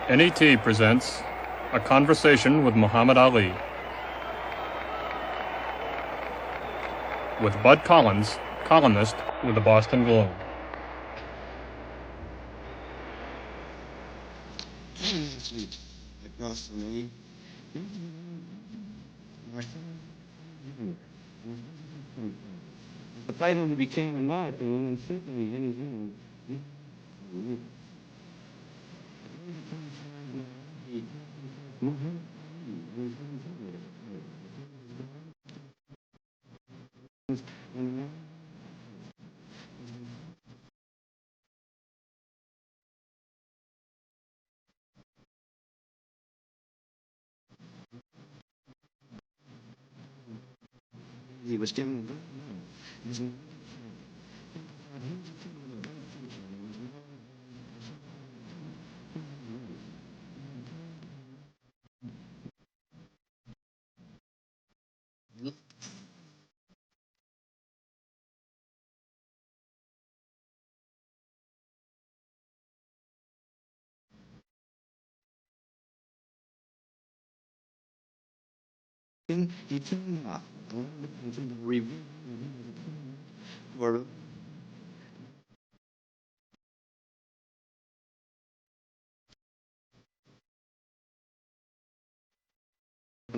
NET presents A Conversation with Muhammad Ali with Bud Collins, columnist with the Boston Globe. The fight only became a lot, and certainly anything. He was given. He turned up. Or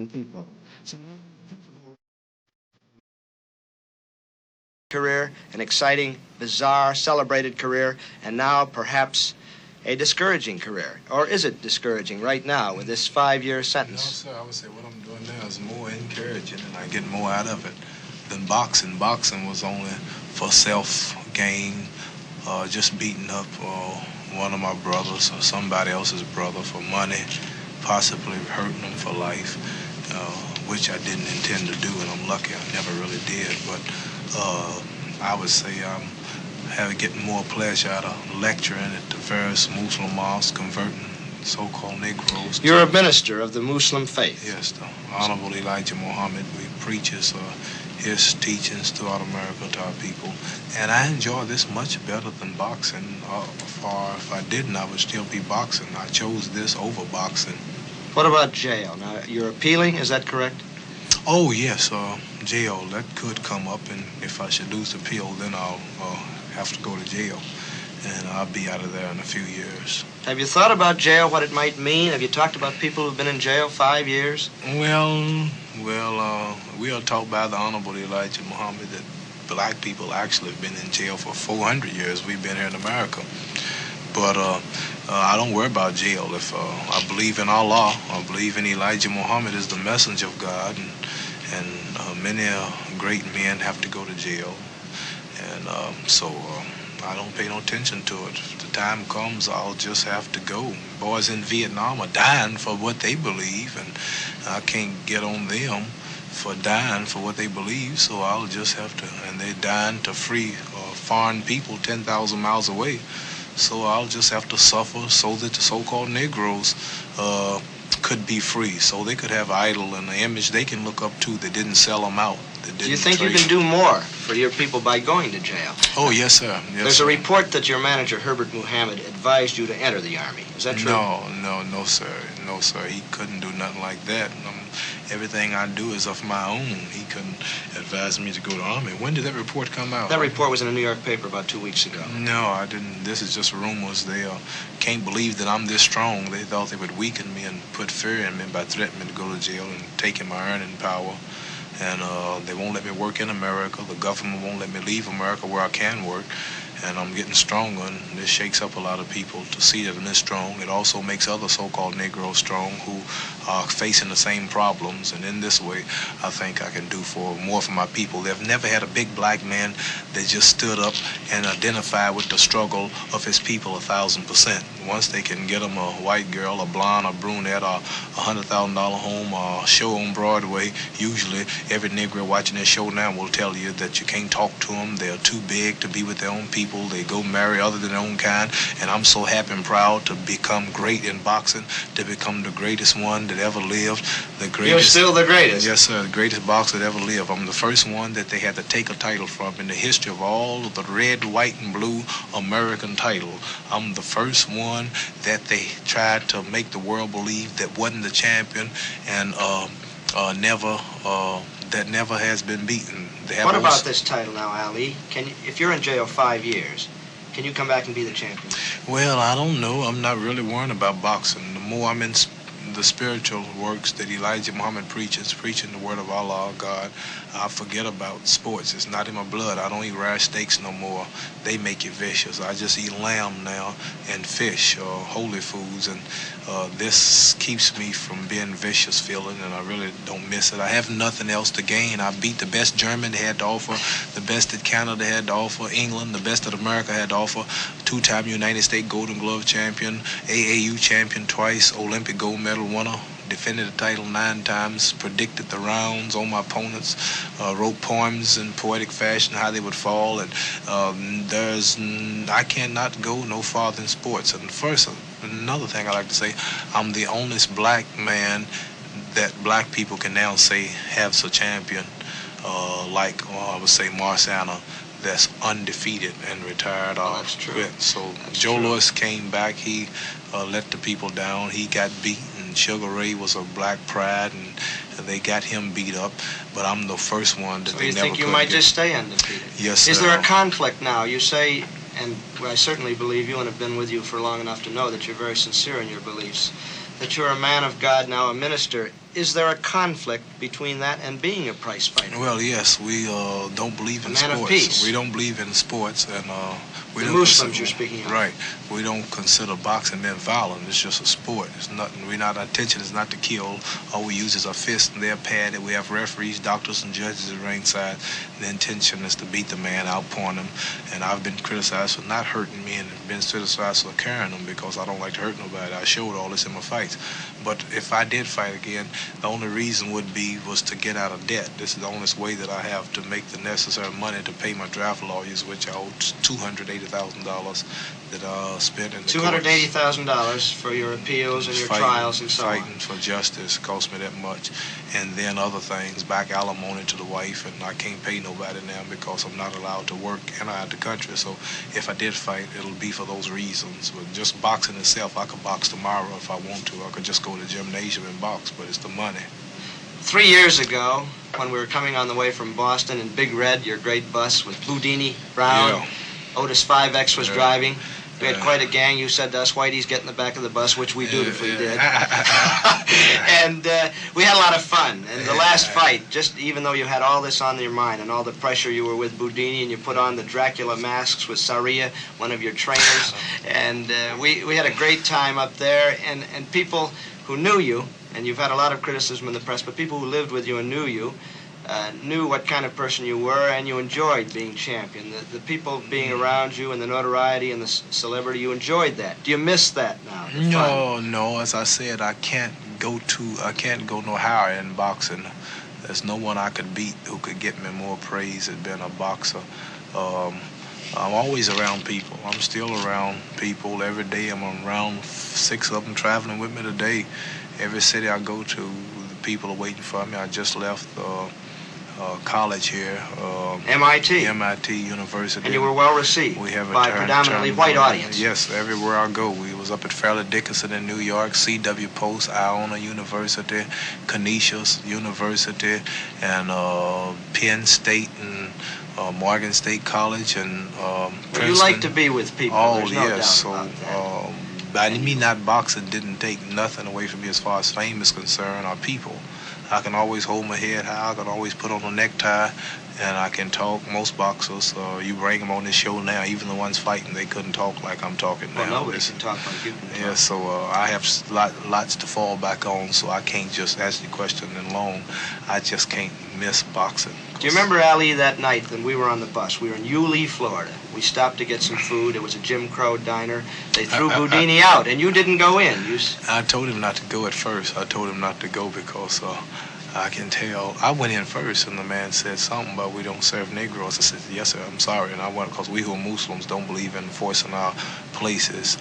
people. Career, an exciting, bizarre, celebrated career, and now perhaps a discouraging career. Or is it discouraging right now with this 5-year sentence? No, sir, I would say what I'm doing now is more encouraging and I get more out of it than boxing. Boxing was only for self-gain, just beating up one of my brothers or somebody else's brother for money, possibly hurting them for life, which I didn't intend to do, and I'm lucky I never really did. But I would say I'm getting more pleasure out of lecturing at the various Muslim mosques, converting so-called Negroes. You're a minister of the Muslim faith. Yes, the Honorable Elijah Muhammad. We preach his teachings throughout America to our people, and I enjoy this much better than boxing. If I didn't, I would still be boxing. I chose this over boxing. What about jail? Now, you're appealing, is that correct? Oh, yes, jail, that could come up, and if I should lose the appeal, then I'll have to go to jail, and I'll be out of there in a few years. Have you thought about jail, what it might mean? Have you talked about people who've been in jail 5 years? Well, we are taught by the Honorable Elijah Muhammad that black people actually have been in jail for 400 years. We've been here in America. But I don't worry about jail. If I believe in Allah, I believe in Elijah Muhammad as the messenger of God, and many great men have to go to jail, and so I don't pay no attention to it. If the time comes, I'll just have to go. Boys in Vietnam are dying for what they believe, and I can't get on them for dying for what they believe, so I'll just have to, and they're dying to free foreign people 10,000 miles away. So I'll just have to suffer so that the so-called Negroes could be free, so they could have idol and an image they can look up to that didn't sell them out. Do you think you can do more for your people by going to jail? Oh, yes, sir. Yes, There's sir. a report that your manager, Herbert Muhammad, advised you to enter the Army. Is that true? No, sir. No, sir. He couldn't do nothing like that. Everything I do is of my own. He couldn't advise me to go to the Army. When did that report come out? That report was in a New York paper about 2 weeks ago. No, I didn't. This is just rumors. They can't believe that I'm this strong. They thought they would weaken me and put fear in me by threatening me to go to jail and taking my earning power. And they won't let me work in America. The government won't let me leave America where I can work. And I'm getting stronger, and this shakes up a lot of people to see that I'm this strong. It also makes other so-called Negroes strong who are facing the same problems. And in this way, I think I can do more for my people. They've never had a big black man that just stood up and identified with the struggle of his people 1,000%. Once they can get them a white girl, a blonde, a brunette, or $100,000 home, or a show on Broadway, usually every Negro watching this show now will tell you that you can't talk to them. They're too big to be with their own people. They go marry other than their own kind, and I'm so happy and proud to become great in boxing, to become the greatest one that ever lived. The greatest. You're still the greatest. Yes, sir. The greatest boxer that ever lived. I'm the first one that they had to take a title from in the history of all of the red, white, and blue American title. I'm the first one that they tried to make the world believe that wasn't the champion, and that never has been beaten. What about this title now, Ali? If you're in jail 5 years, can you come back and be the champion? Well, I don't know. I'm not really worrying about boxing. The more I'm in the spiritual works that Elijah Muhammad preaches, preaching the word of Allah, God, I forget about sports. It's not in my blood. I don't eat rare steaks no more. They make you vicious. I just eat lamb now and fish, holy foods, and this keeps me from being vicious feeling, and I really don't miss it. I have nothing else to gain. I beat the best German they had to offer, the best that Canada had to offer, England, the best that America had to offer, two-time United States Golden Glove champion, AAU champion twice, Olympic gold medal winner, defended the title 9 times, predicted the rounds on my opponents, wrote poems in poetic fashion how they would fall, and I cannot go no farther in sports. And first, another thing I like to say, I'm the only black man that black people can now say has a champion, I would say Marciano, that's undefeated and retired. That's true. So that's Joe true. Louis came back. He let the people down. He got beaten. Sugar Ray was a black pride, and they got him beat up. But I'm the first one that so they you never think you could might get. just stay undefeated? Yes, Is there a conflict now? You say, and I certainly believe you and have been with you for long enough to know that you're very sincere in your beliefs, that you're a man of God now, a minister. Is there a conflict between that and being a prize fighter? Well, yes, we don't believe in a man sports. Of peace. We don't believe in sports, and we the don't Muslims you're speaking of. Right. We don't consider boxing being violent. It's just a sport. It's nothing. Our intention is not to kill. All we use is our fists, and they're padded. We have referees, doctors, and judges at ringside. The intention is to beat the man, outpoint him. And I've been criticized for not hurting men, and been criticized for carrying them because I don't like to hurt nobody. I showed all this in my fights. But if I did fight again, the only reason was to get out of debt. This is the only way that I have to make the necessary money to pay my draft lawyers, which I owe $280,000 that I spent in the $280,000 for your appeals and your trials and so on. Fighting for justice cost me that much. And then other things, back alimony to the wife, and I can't pay nobody now because I'm not allowed to work and out of the country. So if I did fight, it'll be for those reasons. But just boxing itself, I could box tomorrow if I want to. I could just go to the gymnasium and box, but it's the money. 3 years ago, when we were coming on the way from Boston in Big Red, your great bus with Bludini, Brown, Yeah. Otis 5X was Yeah. driving. We had quite a gang. You said to us, Whitey's get in the back of the bus, which we dutifully did. And we had a lot of fun. And the last fight, just even though you had all this on your mind and all the pressure, you were with Boudini and you put on the Dracula masks with Saria, one of your trainers. And we had a great time up there. And people who knew you, and you've had a lot of criticism in the press, but people who lived with you and knew you, knew what kind of person you were, and you enjoyed being champion. The people being around you and the notoriety and the celebrity, you enjoyed that. Do you miss that now? No. As I said, I can't go no higher in boxing. There's no one I could beat who could get me more praise than being a boxer. I'm always around people. I'm still around people every day. I'm around 6 of them traveling with me today. Every city I go to, the people are waiting for me. I just left college here. MIT. MIT University. And you were well received We have a by predominantly white audience. Yes, everywhere I go. We was up at Fairleigh Dickinson in New York, C.W. Post, Iona University, Canisius University, and Penn State, and Morgan State College, and Princeton. You like to be with people. There's no yes. doubt about that. By me not boxing didn't take nothing away from me as far as fame is concerned or people. I can always hold my head high. I can always put on a necktie, and I can talk. Most boxers, you bring them on this show now, even the ones fighting, they couldn't talk like I'm talking now. Well, nobody can talk like you can talk. Yeah, so I have lots to fall back on, so I can't just ask the question in long. I just can't miss boxing. Do you remember, Ali, that night when we were on the bus? We were in Yulee, Florida. We stopped to get some food. It was a Jim Crow diner. They threw Boudini out, and you didn't go in. I told him not to go at first. I told him not to go because I can tell. I went in first, and the man said something about we don't serve Negroes. I said, yes, sir, I'm sorry. And I went because we who are Muslims don't believe in enforcing our places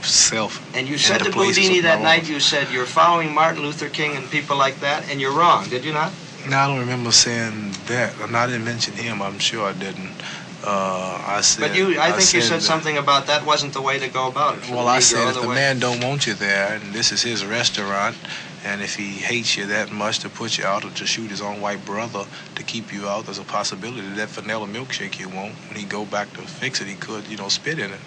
self. And you said to Boudini that night, you said, you're following Martin Luther King and people like that, and you're wrong, did you not? No, I don't remember saying that. And I didn't mention him. I'm sure I didn't. I said. But I think you said something about that wasn't the way to go about it. Well, I said if the man don't want you there, and this is his restaurant, and if he hates you that much to put you out or to shoot his own white brother to keep you out, there's a possibility that vanilla milkshake you want, when he go back to fix it, he could, spit in it.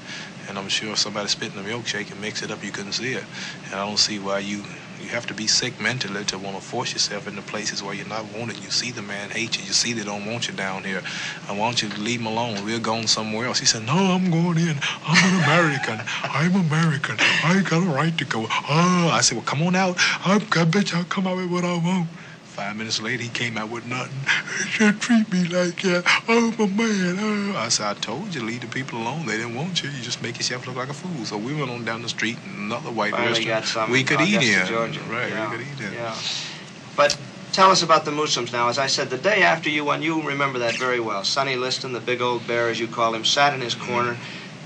And I'm sure if somebody spit in the milkshake and mix it up, you couldn't see it. And I don't see why you have to be sick mentally to want to force yourself into places where you're not wanted. You see the man hate you. You see they don't want you down here. I want you to leave him alone. We're going somewhere else. He said, no, I'm going in. I'm an American. I'm American. I got a right to go. I said, well, come on out. I bet you I'll come out with what I want. 5 minutes later, he came out with nothing. He said, treat me like that. I'm a man. I said, I told you, leave the people alone. They didn't want you. You just make yourself look like a fool. So we went on down the street, and another white restaurant. We could eat in. Right, yeah, we could eat in. Yeah. But tell us about the Muslims now. As I said, the day after you won, you remember that very well. Sonny Liston, the big old bear, as you call him, sat in his corner.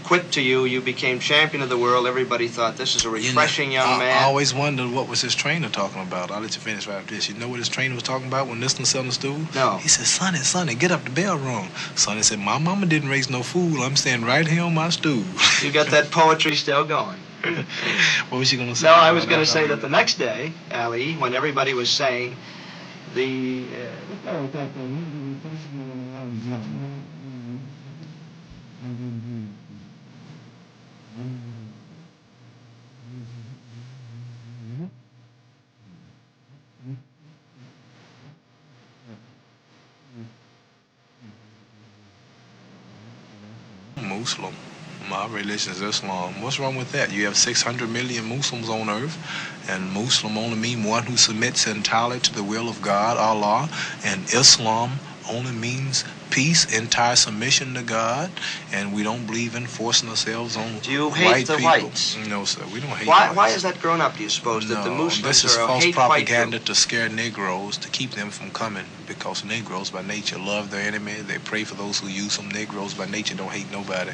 Quit to you. You became champion of the world. Everybody thought this is a refreshing young man. I always wondered what was his trainer talking about. I'll let you finish right after this. You know what his trainer was talking about when Liston sat on the stool? No. He said, Sonny, get up, the bell rung. Sonny said, my mama didn't raise no fool. I'm standing right here on my stool. You got that poetry still going. What was you going to say? No, I was going to say that the next day, Ali, when everybody was saying the... Muslim. My religion is Islam. What's wrong with that? You have 600 million Muslims on earth, and Muslim only mean one who submits entirely to the will of God, Allah, and Islam only means peace, entire submission to God, and we don't believe in forcing ourselves on white people. Do you hate the whites? No, sir, we don't hate whites. Whites. Why is that grown up, do you suppose, that the Muslims this is are a false hate propaganda white to scare Negroes, to keep them from coming, because Negroes by nature love their enemy. They pray for those who use them. Negroes by nature don't hate nobody.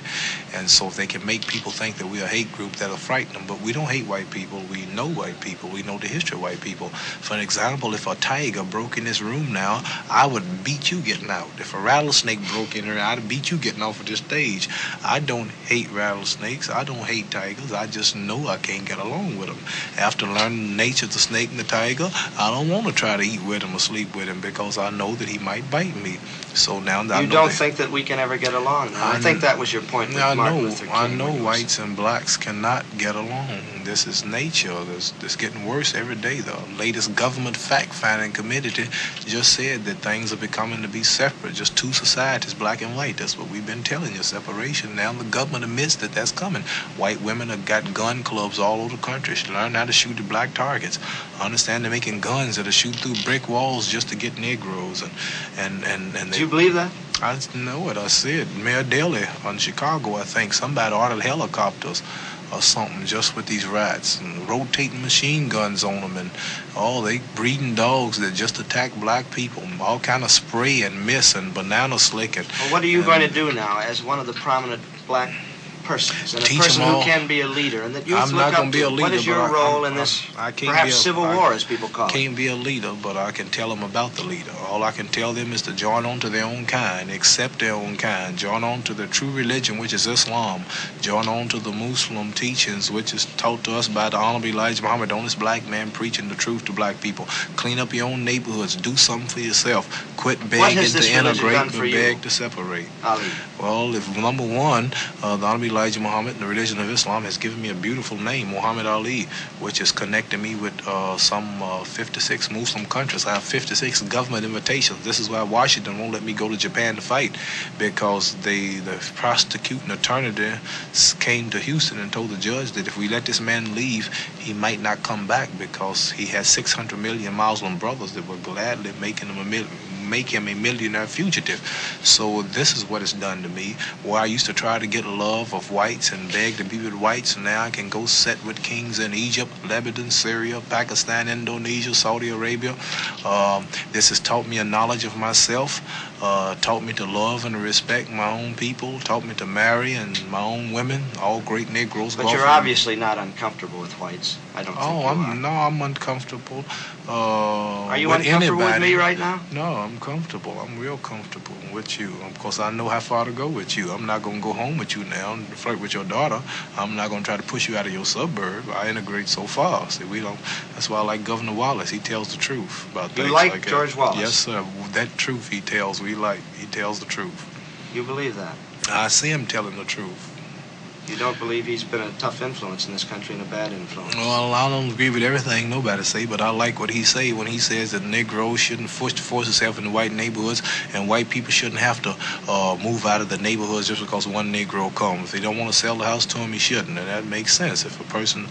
And so if they can make people think that we're a hate group, that'll frighten them. But we don't hate white people. We know white people. We know the history of white people. For an example, if a tiger broke in this room now, I would beat you getting out. If a rattlesnake broke in here, I'd beat you getting off of this stage. I don't hate rattlesnakes. I don't hate tigers. I just know I can't get along with them. After learning the nature of the snake and the tiger, I don't want to try to eat with him or sleep with him because I know that he might bite me. So now that You don't think that we can ever get along? I think that was your point with Martin Luther King. I know whites and blacks cannot get along. This is nature. This getting worse every day. The latest government fact-finding committee just said that things are becoming to be separate, just two societies, black and white. That's what we've been telling you, separation. Now the government admits that that's coming. White women have got gun clubs all over the country. She learned how to shoot at black targets. I understand they're making guns that'll shoot through brick walls just to get Negroes. And Do you believe that? I know it. I see it. Mayor Daley on Chicago, I think, somebody ordered helicopters or something just with these rats and rotating machine guns on them, and they breeding dogs that just attack black people, all kind of spray and mist and banana slick. Well, what are you going to do now as one of the prominent black persons and a person who can be a leader and that you I'm look not up gonna be a to? leader, What is your role in this perhaps civil war, as people call it? I can't be a leader, but I can tell them about the leader. All I can tell them is to join on to their own kind, accept their own kind, join on to the true religion, which is Islam, join on to the Muslim teachings, which is taught to us by the Honorable Elijah Muhammad, on this black man preaching the truth to black people. Clean up your own neighborhoods, do something for yourself, quit begging to integrate, but beg to separate. Ali? Well, if number one, the Honorable Elijah Muhammad, the religion of Islam, has given me a beautiful name, Muhammad Ali, which has connected me with some 56 Muslim countries. I have 56 government invitations. This is why Washington won't let me go to Japan to fight, because the prosecuting attorney there came to Houston and told the judge that if we let this man leave, he might not come back because he has 600 million Muslim brothers that were gladly making him make him a millionaire fugitive. So this is what it's done to me, where I used to try to get love of whites and beg to be with whites, and now I can go sit with kings in Egypt, Lebanon, Syria, Pakistan, Indonesia, Saudi Arabia. This has taught me a knowledge of myself, taught me to love and respect my own people, taught me to marry and my own women, all great Negroes. But you're obviously not uncomfortable with whites. I don't think you are. No, I'm uncomfortable. Are you with uncomfortable anybody. with me right now? No, I'm comfortable. I'm real comfortable with you. Of course, I know how far to go with you. I'm not going to go home with you now and flirt with your daughter. I'm not going to try to push you out of your suburb. I integrate so far. See, we don't. That's why I like Governor Wallace. He tells the truth about things like that. George Wallace? Yes, sir. That truth he tells, we like. He tells the truth. You believe that? I see him telling the truth. You don't believe he's been a tough influence in this country and a bad influence? Well, I don't agree with everything nobody say, but I like what he say when he says that Negroes shouldn't force itself into white neighborhoods, and white people shouldn't have to move out of the neighborhoods just because one Negro comes. If they don't want to sell the house to him, he shouldn't, and that makes sense. If a person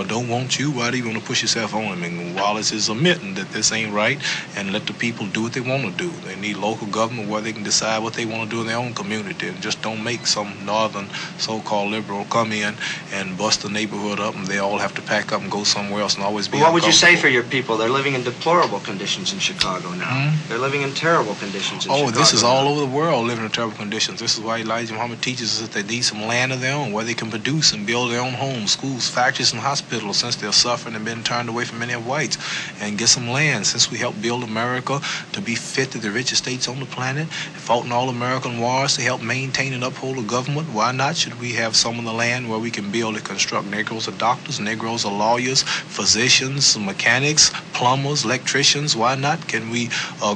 don't want you, why do you want to push yourself on him? And Wallace is admitting that this ain't right, and let the people do what they want to do. They need local government where they can decide what they want to do in their own community, and just don't make some northern so-called liberal come in and bust the neighborhood up, and they all have to pack up and go somewhere else and always be What would you say for your people? They're living in deplorable conditions in Chicago now. They're living in terrible conditions in Chicago. This is all over the world living in terrible conditions. This is why Elijah Muhammad teaches us that they need some land of their own where they can produce and build their own homes, schools, factories, and hospitals, since they're suffering and been turned away from many of whites, and get some land since we helped build America to be fit to the richest states on the planet, fought in all American wars to help maintain and uphold the government. Why not should we have some of the land where we can build and construct? Negroes are doctors, Negroes are lawyers, physicians, mechanics, plumbers, electricians. Why not can we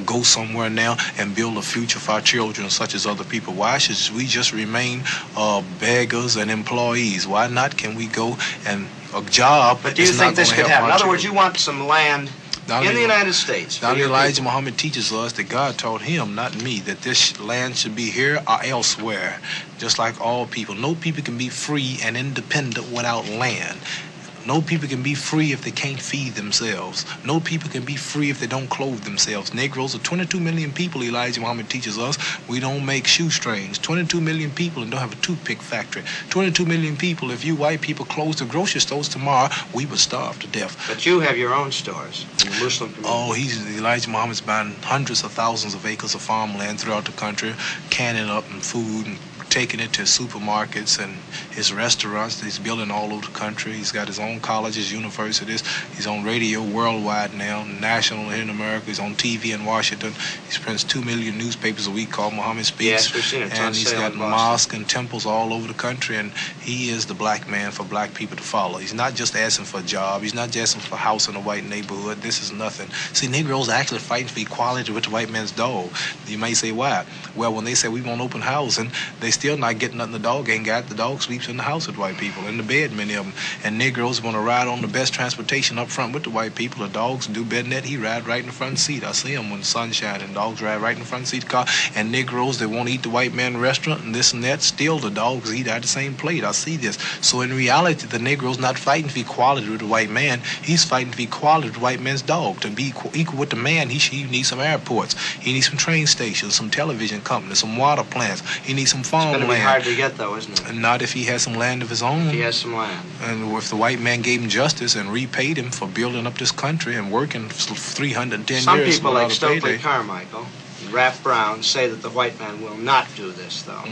go somewhere now and build a future for our children such as other people? Why should we just remain beggars and employees? Why not can we go and a job? But do you think this could happen? In other words, you want some land in the United States. Now Elijah Muhammad teaches us that God taught him, not me, that this land should be here or elsewhere, just like all people. No people can be free and independent without land. No people can be free if they can't feed themselves. No people can be free if they don't clothe themselves. Negroes are 22 million people, Elijah Muhammad teaches us. We don't make shoestrings. 22 million people and don't have a toothpick factory. 22 million people. If you white people closed the grocery stores tomorrow, we would starve to death. But you have your own stores in the Muslim community. Elijah Muhammad's buying hundreds of thousands of acres of farmland throughout the country, canning up and food and taking it to supermarkets and his restaurants that he's building all over the country. He's got his own colleges, universities. He's on radio worldwide now, national here in America. He's on TV in Washington. He prints 2 million newspapers a week called Muhammad Speaks. Yes, we've seen it. And he's got mosques and temples all over the country, and he is the black man for black people to follow. He's not just asking for a job. He's not just asking for a house in a white neighborhood. This is nothing. See, Negroes are actually fighting for equality with the white man's dog. You may say, why? Well, when they say we want open housing, they still not getting nothing. The dog ain't got. The dog sleeps in the house with white people, in the bed, many of them. And Negroes want to ride on the best transportation up front with the white people. The dogs do better than that. He ride right in the front seat. I see him when the sun's shining. Dogs ride right in the front seat of the car. And Negroes, they won't eat the white man restaurant and this and that. Still, the dogs eat out the same plate. I see this. So in reality, the Negro's not fighting for equality with the white man. He's fighting for equality with the white man's dog. To be equal with the man, he needs some airports. He needs some train stations, some television companies, some water plants. He needs some farmland. It's going to be hard to get, though, isn't it? And not if he has some land of his own. If he has some land. And if the white man gave him justice and repaid him for building up this country and working 310 years. Some people like Stokely Carmichael and Rap Brown say that the white man will not do this, though.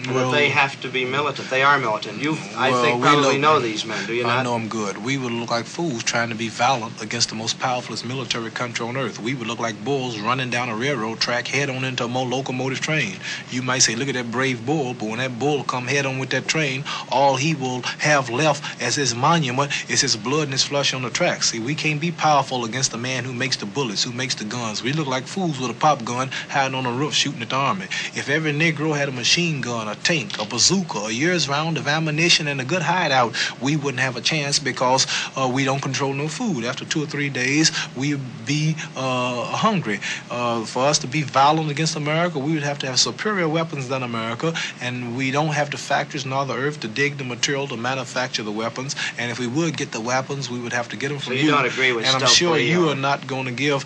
Well, that they have to be militant. They are militant. You, I think, probably know these men, do you not? I know them good. We would look like fools trying to be violent against the most powerfulest military country on earth. We would look like bulls running down a railroad track head on into a more locomotive train. You might say, look at that brave bull, but when that bull come head on with that train, all he will have left as his monument is his blood and his flesh on the track. See, we can't be powerful against the man who makes the bullets, who makes the guns. We look like fools with a pop gun hiding on the roof shooting at the army. If every Negro had a machine gun, a tank, a bazooka, a year's round of ammunition, and a good hideout, we wouldn't have a chance because we don't control no food. After 2 or 3 days, we'd be hungry. For us to be violent against America, we would have to have superior weapons than America, and we don't have the factories nor the earth to dig the material to manufacture the weapons. And if we would get the weapons, we would have to get them from you. So you don't agree with and I'm sure you are not going to give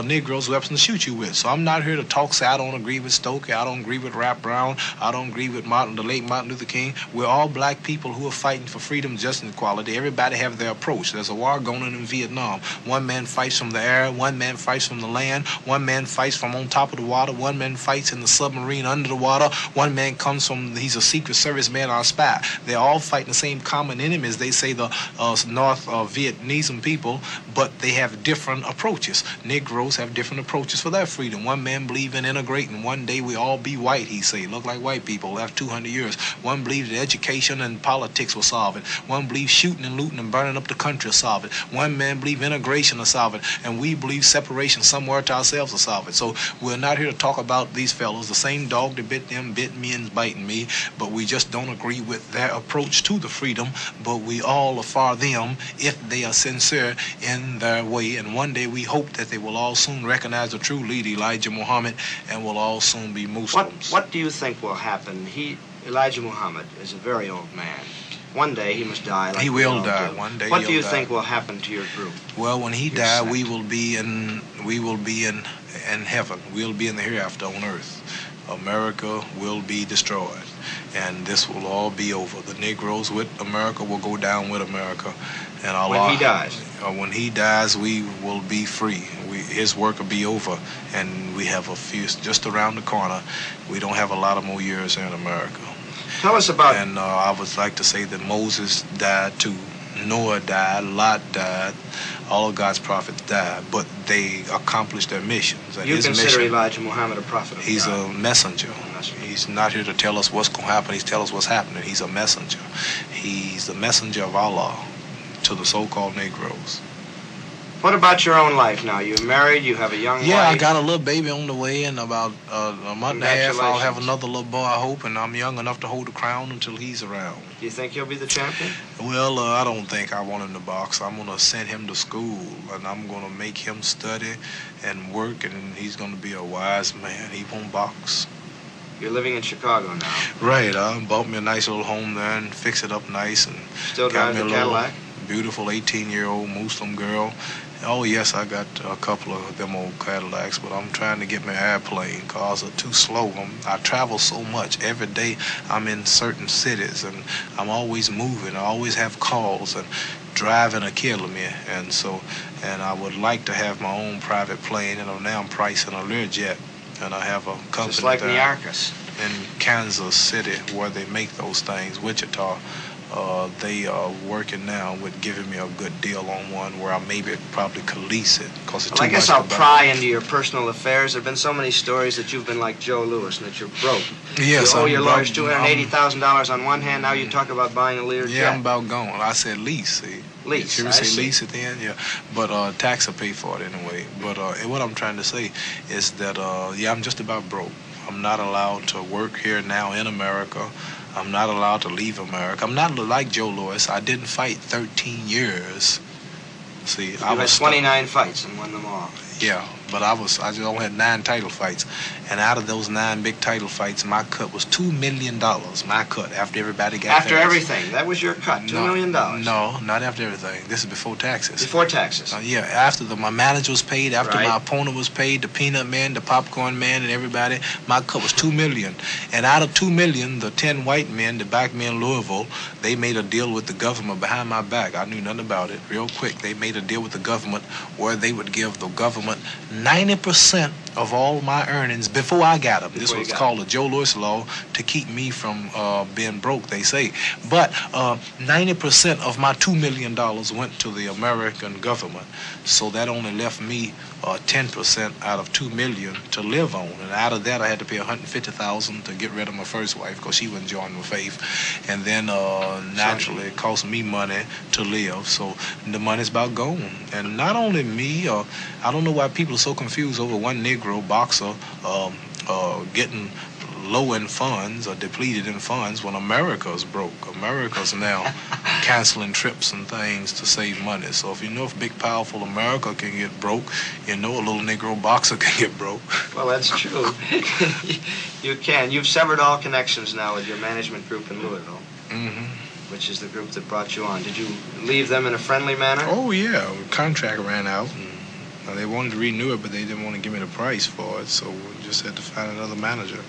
Negroes weapons to shoot you with. So I'm not here to talk, say I don't agree with Stokely, I don't agree with Rap Brown, I don't agree with the late Martin Luther King. We're all black people who are fighting for freedom, justice, and equality. Everybody have their approach. There's a war going on in Vietnam. One man fights from the air, one man fights from the land, one man fights from on top of the water, one man fights in the submarine under the water, one man comes from, he's a Secret Service man or a spy. They're all fighting the same common enemies. They say the North Vietnamese people, but they have different approaches. Negroes have different approaches for their freedom. One man believes in integrating. One day we all be white, he say. Look like white people after 200 years. One believes that education and politics will solve it. One believes shooting and looting and burning up the country will solve it. One man believes integration will solve it. And we believe separation somewhere to ourselves will solve it. So we're not here to talk about these fellows. The same dog that bit them bit me and biting me, but we just don't agree with their approach to the freedom, but we all are for them if they are sincere in their way. And one day we hope that they will all soon recognize the true leader, Elijah Muhammad, and will all soon be Muslims. What do you think will happen? Elijah Muhammad is a very old man. One day he must die. Like he will die. One day. What do you think will happen to your group? Well, when he dies, we will be in heaven. We'll be in the hereafter on earth. America will be destroyed, and this will all be over. The Negroes with America will go down with America, and Allah, when he dies. When he dies, we will be free. His work will be over, and we have a few just around the corner. We don't have a lot of more years here in America. Tell us about. And I would like to say that Moses died too. Noah died, Lot died, all of God's prophets died, but they accomplished their missions. And you his consider mission, Elijah Muhammad a prophet of he's God. a messenger. He's not here to tell us what's going to happen. He's telling us what's happening. He's a messenger. He's the messenger of Allah to the so-called Negroes. What about your own life now? You're married, you have a young wife. Yeah, I got a little baby on the way. In about a month and a half, I'll have another little boy, I hope, and I'm young enough to hold the crown until he's around. Do you think he'll be the champion? Well, I don't think I want him to box. I'm going to send him to school, and I'm going to make him study and work, and he's going to be a wise man. He won't box. You're living in Chicago now. Right. I bought me a nice little home there and fixed it up nice. And still got driving me a Cadillac? Beautiful 18-year-old Muslim girl. Oh, yes, I got a couple of them old Cadillacs, but I'm trying to get my airplane. Cars are too slow. I travel so much. Every day I'm in certain cities, and I'm always moving. I always have calls, and driving are killing me. And I would like to have my own private plane, and now I'm pricing a Learjet, and I have a company just like Niarchus in Kansas City where they make those things, Wichita. They are working now with giving me a good deal on one where I maybe probably could lease it. Well, I guess I'll pry into your personal affairs. There have been so many stories that you've been like Joe Lewis and that you're broke. Yes, you owe your lawyers $280,000 on one hand. Now you talk about buying a Learjet. Yeah, I'm about gone. I said lease. See. Lease. You ever say lease at the end? Yeah. But tax will pay for it anyway. But what I'm trying to say is that yeah, I'm just about broke. I'm not allowed to work here now in America. I'm not allowed to leave America. I'm not like Joe Lewis. I didn't fight 13 years. See, I was 29 fights and won them all. Yeah, but I just only had 9 title fights, and out of those 9 big title fights, my cut was $2 million. My cut after everybody got after everything. That was your cut, $2 million. No, not after everything. This is before taxes. Before taxes. Yeah, after my manager was paid, after my opponent was paid, the peanut man, the popcorn man, and everybody, my cut was $2 million. And out of $2 million, the 10 white men that backed me in Louisville, they made a deal with the government behind my back. I knew nothing about it. Real quick, they made a deal with the government where they would give the government 90% of all my earnings before I got them. This was called the Joe Lewis law to keep me from being broke, they say. But 90% of my $2 million went to the American government. So that only left me 10% out of $2 million to live on. And out of that, I had to pay $150,000 to get rid of my first wife because she wasn't joining my faith. And then naturally, it cost me money to live. So the money's about gone. And not only me, I don't know why people are so confused over one Negro Negro boxer getting low in funds or depleted in funds when America's broke. America's now canceling trips and things to save money. So if you know if big, powerful America can get broke, you know a little Negro boxer can get broke. Well, that's true. You can. You've severed all connections now with your management group in Louisville, which is the group that brought you on. Did you leave them in a friendly manner? Oh, yeah. The contract ran out. And they wanted to renew it, but they didn't want to give me the price for it, so we just had to find another manager.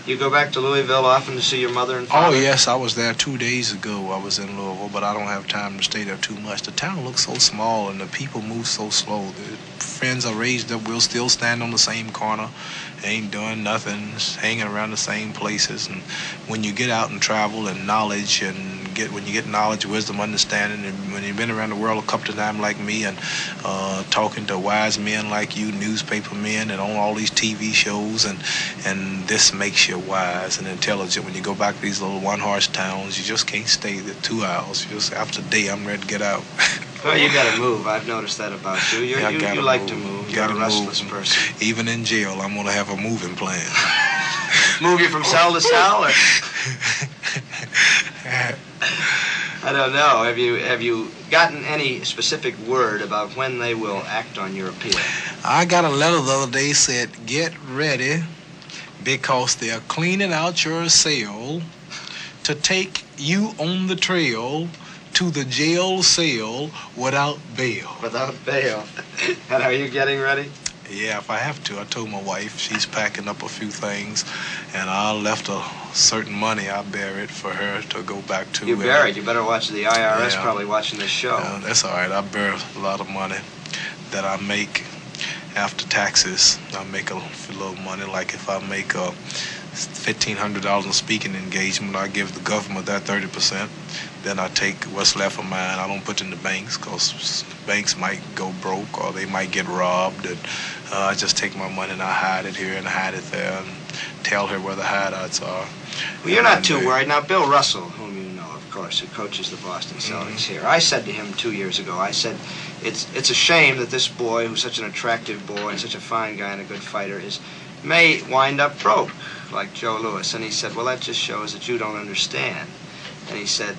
You go back to Louisville often to see your mother and father? Oh, yes, I was there 2 days ago. I was in Louisville, but I don't have time to stay there too much. The town looks so small, and the people move so slow. The friends are raised up. We'll still stand on the same corner, ain't doing nothing, just hanging around the same places. And when you get out and travel and knowledge and when you get knowledge, wisdom, understanding, and when you've been around the world a couple of times like me and talking to wise men like you, newspaper men, and on all these TV shows, and this makes you wise and intelligent. When you go back to these little one-horse towns, you just can't stay there 2 hours. You just, after a day, I'm ready to get out. Well, you got to move. I've noticed that about you. You like to move. You're a restless person. Even in jail, I'm going to have a moving plan. Move you from cell to cell, or? I don't know. Have you gotten any specific word about when they will act on your appeal? I got a letter the other day said, get ready because they're cleaning out your cell to take you on the trail to the jail cell without bail. Without bail. And are you getting ready? Yeah, if I have to. I told my wife she's packing up a few things, and I left a certain money. I bear it for her to go back to. You bear it. You better watch the IRS probably watching this show. That's all right. I bear a lot of money that I make after taxes. I make a little money. Like if I make $1,500 in speaking engagement, I give the government that 30%. Then I take what's left of mine. I don't put it in the banks because banks might go broke or they might get robbed. And I just take my money and I hide it here and hide it there and tell her where the hideouts are. Well, you're not too worried. Now, Bill Russell, whom you know, of course, who coaches the Boston Celtics here, I said to him 2 years ago, I said, it's a shame that this boy, who's such an attractive boy and such a fine guy and a good fighter, may wind up broke like Joe Louis. And he said, well, that just shows that you don't understand. And he said,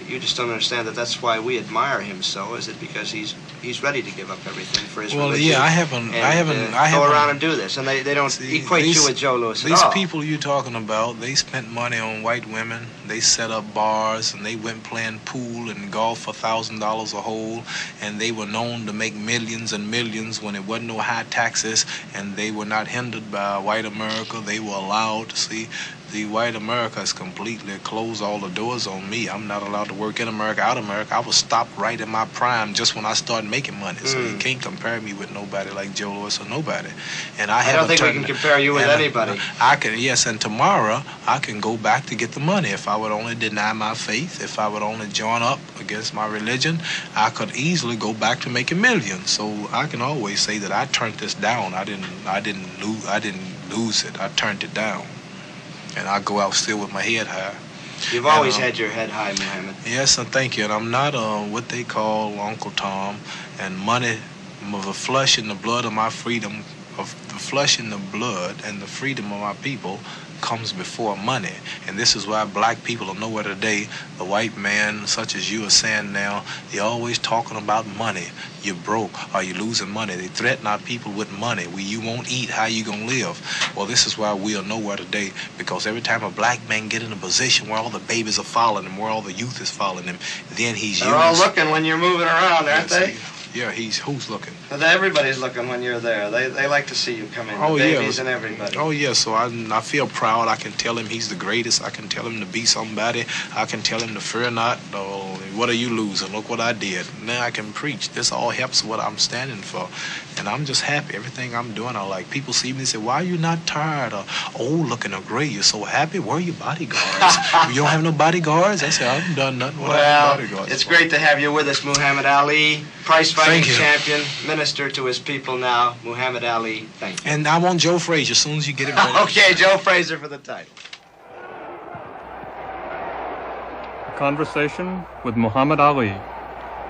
you just don't understand that that's why we admire him so, is it because he's ready to give up everything for his religion. Well, yeah, I haven't go around and do this. And they don't equate you with Joe Louis at all. These people you're talking about, they spent money on white women. They set up bars, and they went playing pool and golf for $1,000 a hole, and they were known to make millions and millions when it wasn't no high taxes, and they were not hindered by white America. They were allowed to see. The white America has completely closed all the doors on me. I'm not allowed to work in America, out of America. I was stopped right in my prime just when I started making money. So you can't compare me with nobody like Joe Louis or nobody. And I don't think we can compare you with anybody. I can, yes, and tomorrow I can go back to get the money. If I would only deny my faith, if I would only join up against my religion, I could easily go back to making millions. So I can always say that I turned this down. I didn't lose it. I turned it down. And I go out still with my head high. You've always had your head high, Muhammad. Yes, and thank you. And I'm not what they call Uncle Tom. And money, the flesh and the blood of my freedom, of the flesh and the blood and the freedom of my people comes before money. And this is why black people are nowhere today. The white man, such as you are saying now, they're always talking about money. You're broke. Are you losing money? They threaten our people with money. You won't eat. How you gonna live? Well, this is why we are nowhere today, because every time a black man get in a position where all the babies are following him, where all the youth is following him, then he's They're all looking when you're moving around, aren't they? Yeah, who's looking? But everybody's looking when you're there. They like to see you come in, the babies and everybody. Oh, yeah, so I feel proud. I can tell him he's the greatest. I can tell him to be somebody. I can tell him to fear not. Oh, what are you losing? Look what I did. Now I can preach. This all helps what I'm standing for. And I'm just happy. Everything I'm doing, I like. People see me and say, why are you not tired? Or, looking great. You're so happy. Where are your bodyguards? You don't have no bodyguards? I said, I haven't done nothing without bodyguards. It's great to have you with us, Muhammad Ali. Prize-fighting champion, minister to his people now, Muhammad Ali. Thank you. And I want Joe Frazier as soon as you get it ready. Okay, Joe Frazier for the title. A conversation with Muhammad Ali.